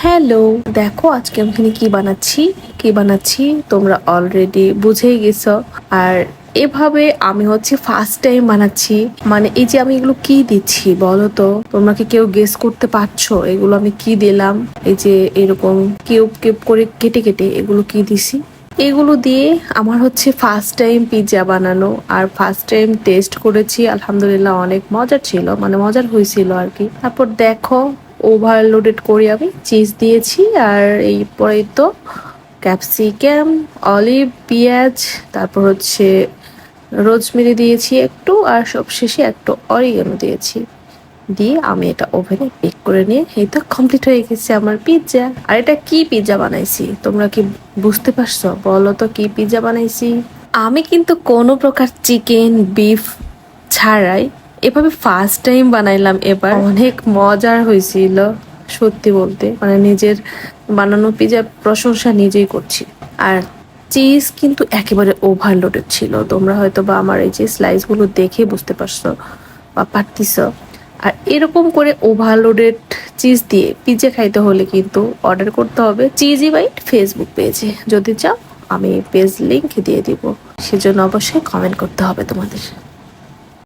Hello, দেখো আজকে আমি এখানে কি বানাচ্ছি তোমরা অলরেডি বুঝেই গেছো। আর এভাবে আমি হচ্ছে ফার্স্ট টাইম বানাচ্ছি। মানে এই যে আমি এগুলো কি দিচ্ছি বলো তো, তোমরা কি কেউ গেস করতে পারছো এগুলো আমি কি দিলাম? এই যে এরকম কিউব কিউব করে কেটে কেটে এগুলো কি দিছি, এগুলো দিয়ে আমার হচ্ছে ফার্স্ট টাইম পিৎজা বানানো। আর ফার্স্ট টাইম টেস্ট করেছি, আলহামদুলিল্লাহ অনেক মজার ছিল, মানে মজার হয়েছিল আর কি। তারপর দেখো ওভারলোডেড করে আমি চিজ দিয়েছি, আর এই পরেই তো ক্যাপসিকাম, অলিভ, পেঁয়াজ, তারপর হচ্ছে রোজমেরি দিয়েছি একটু, আর সবশেষে একটু অরিগানো দিয়েছি। দিয়ে আমি এটা ওভেনে বেক করে নিয়ে এই তো কমপ্লিট হয়ে গেছে আমার পিৎজা। আর এটা কি পিৎজা বানাইছি তোমরা কি বুঝতে পারছো? বলো তো কি পিৎজা বানাইছি। আমি কিন্তু কোনো প্রকার চিকেন বিফ ছাড়াই এভাবে ফার্স্ট টাইম বানাইলাম। এবার অনেক মজার হয়েছিল সত্যি বলতে, মানে নিজের বানানো পিৎজা প্রশংসা নিজেই করছি। আর চিজ কিন্তু একেবারে ওভারলোডেড ছিল, তোমরা হয়তো বা আমার এই যে স্লাইসগুলো দেখে বুঝতে পারছো বা পারতিস। আর এরকম করে ওভারলোডেড চিজ দিয়ে পিৎজা খাইতে হলে কিন্তু অর্ডার করতে হবে চিজি বাইট ফেসবুক পেজে। যদি চাও আমি পেজ লিংক দিয়ে দিব, সেজন্য অবশ্যই কমেন্ট করতে হবে তোমাদের।